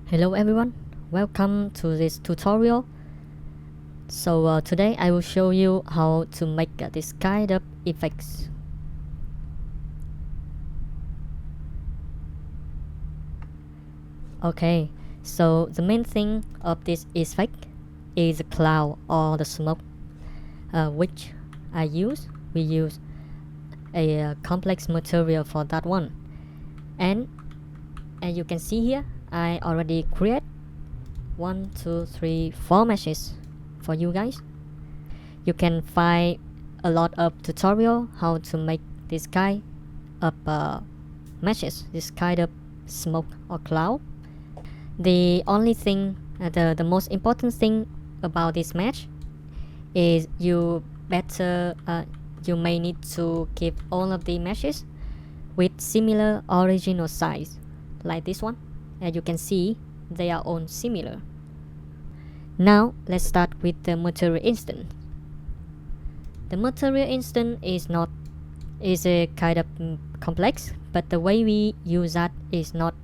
Hello everyone, welcome to this tutorial. So today I will show you how to make this kind of effects. Okay, so the main thing of this effect is the cloud or the smoke, which we use a complex material for that one. And as you can see here, I already create 1, 2, 3, 4 meshes for you guys. You can find a lot of tutorial how to make this kind of meshes, this kind of smoke or cloud. The only thing, the most important thing about this mesh is you may need to keep all of the meshes with similar original size, like this one. As you can see, they are all similar. Now let's start with the material instance. The material instance is a kind of complex, but the way we use that is not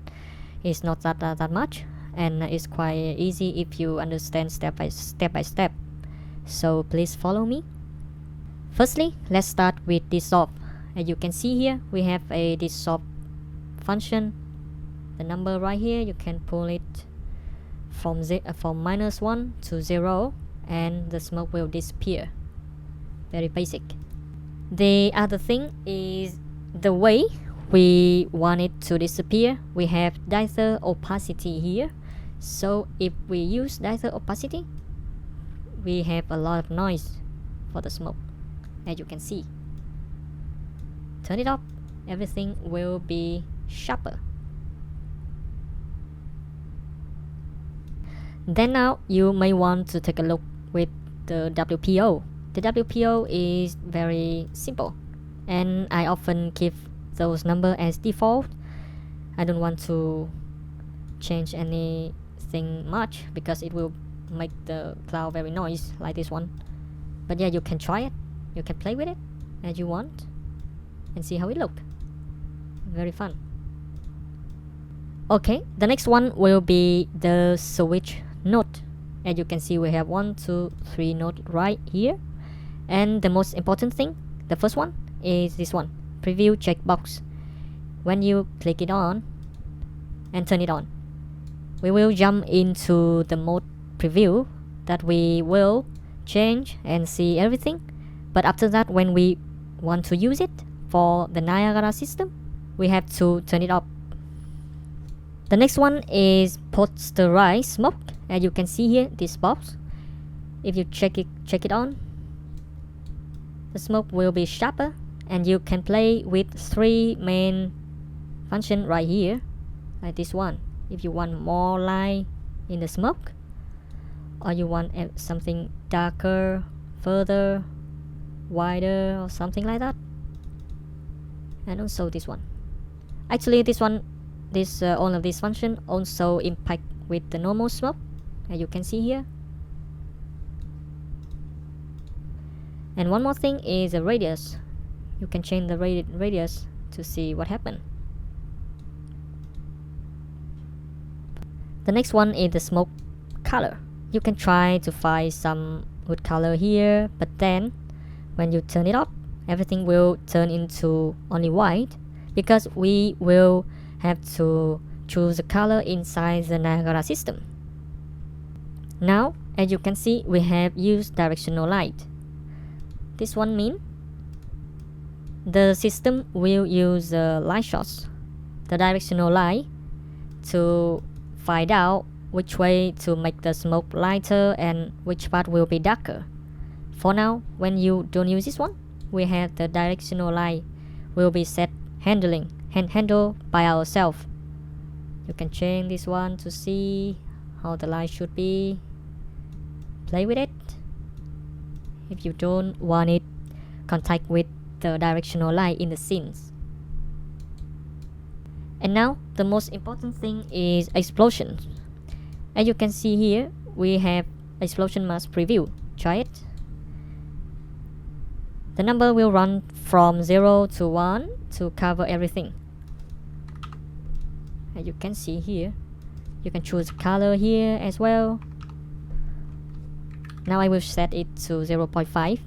that much, and it's quite easy if you understand step by step. So please follow me. Firstly, let's start with dissolve. As you can see here, we have a dissolve function. The number right here, you can pull it from -1 to 0, and the smoke will disappear. Very basic. The other thing is the way we want it to disappear. We have dither opacity here. So if we use dither opacity, we have a lot of noise for the smoke, as you can see. Turn it up, everything will be sharper. Then now you may want to take a look with the WPO. The WPO is very simple, and I often keep those numbers as default. I don't want to change anything much because it will make the cloud very noisy like this one. But yeah, you can try it. You can play with it as you want and see how it looks. Very fun. Okay, the next one will be the switch node. As you can see, we have 1, 2, 3 nodes right here. And the most important thing, the first one, is this one, preview checkbox. When you click it on and turn it on, we will jump into the mode preview that we will change and see everything. But after that, when we want to use it for the Niagara system, we have to turn it up. The next one is posterized smoke. As you can see here, this box, if you check it on, the smoke will be sharper, and you can play with 3 main functions right here, like this one. If you want more light in the smoke, or you want something darker, further, wider, or something like that. And also this one. Actually, all of these functions also impact with the normal smoke, as you can see here. And one more thing is the radius. You can change the radius to see what happened. The next one is the smoke color. You can try to find some good color here, but then when you turn it up, everything will turn into only white, because we will have to choose the color inside the Niagara system. Now, as you can see, we have used directional light. This one means the system will use light source, the directional light, to find out which way to make the smoke lighter and which part will be darker. For now, when you don't use this one, we have the directional light will be handled by ourselves. You can change this one to see how the light should be. Play with it. If you don't want it contact with the directional light in the scenes. And now the most important thing is explosion. As you can see here, we have explosion mask preview. Try it. The number will run from 0 to 1 to cover everything. As you can see here, You can choose color here as well. Now I will set it to 0.5.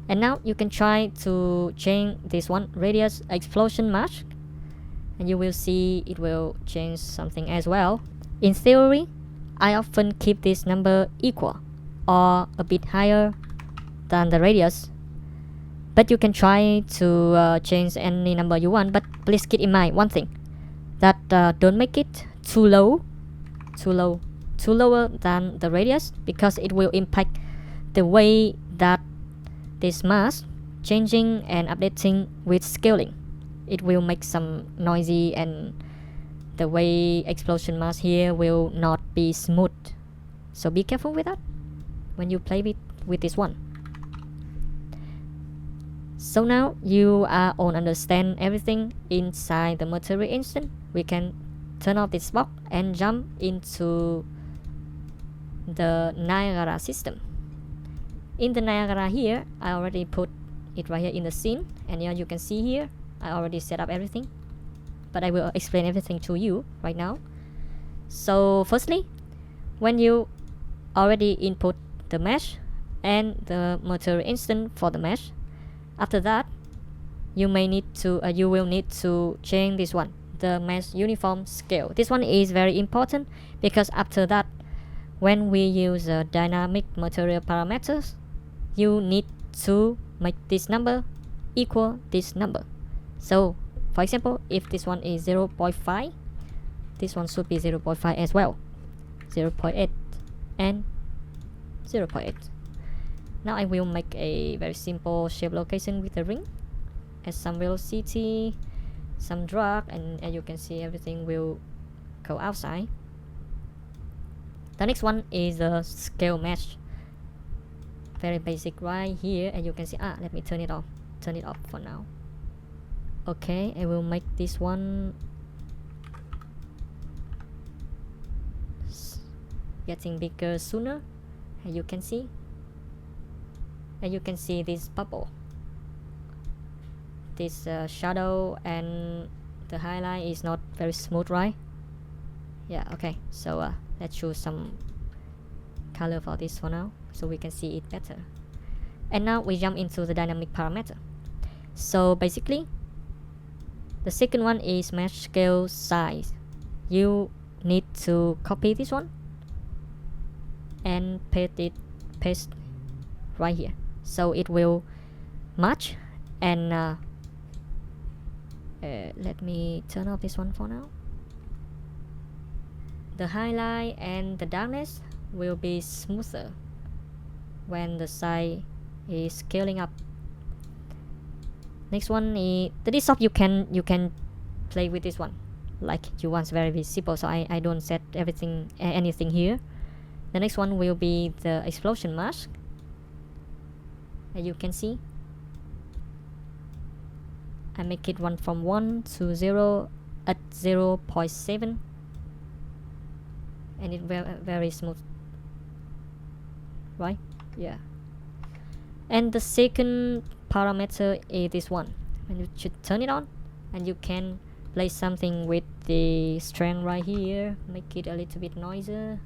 And now you can try to change this one, radius explosion mask, and you will see it will change something as well. In theory, I often keep this number equal or a bit higher than the radius, but you can try to change any number you want. But please keep in mind one thing, that don't make it too lower than the radius, because it will impact the way that this mask changing and updating with scaling. It will make some noisy, and the way explosion mask here will not be smooth. So be careful with that when you play with this one. So now you are all understand everything inside the material instant. We can turn off this box and jump into the Niagara system. In the Niagara here, I already put it right here in the scene, and here you can see here I already set up everything, but I will explain everything to you right now. So firstly, when you already input the mesh and the material instant for the mesh, after that you will need to change this one, the mesh uniform scale. This one is very important, because after that, when we use dynamic material parameters, you need to make this number equal this number. So for example, if this one is 0.5, this one should be 0.5 as well, 0.8 and 0.8. Now I will make a very simple shape location with a ring, add some velocity, some drag, and as you can see, everything will go outside. The next one is the scale mesh. Very basic right here, and you can see, let me turn it off for now. Okay, I will make this one getting bigger sooner. And you can see this bubble, this shadow, and the highlight is not very smooth, right? Yeah, okay, so let's choose some color for this for now, so we can see it better. And now we jump into the dynamic parameter. So basically, the second one is mesh scale size. You need to copy this one and paste right here, so it will match. And let me turn off this one for now. The highlight and the darkness will be smoother when the side is scaling up. Next one is the dissolve. You can play with this one like you want, very visible, so I don't set anything here. The next one will be the explosion mask. As you can see, I make it run from 1 to 0 at 0.7, and it very smooth, right? Yeah. And the second parameter is this one, and you should turn it on, and you can play something with the strength right here, make it a little bit noisier.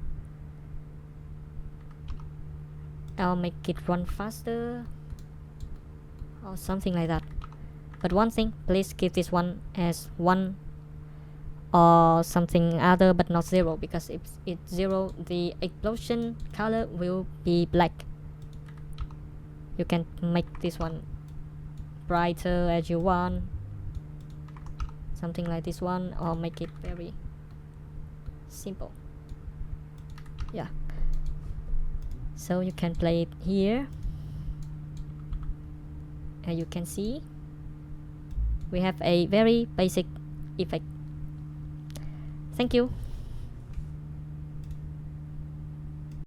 I'll make it run faster or something like that. But one thing, please keep this one as 1 or something other, but not 0, because if it's 0, the explosion color will be black. You can make this one brighter as you want, something like this one, or make it very simple. Yeah, so you can play it here, and you can see we have a very basic effect. Thank you.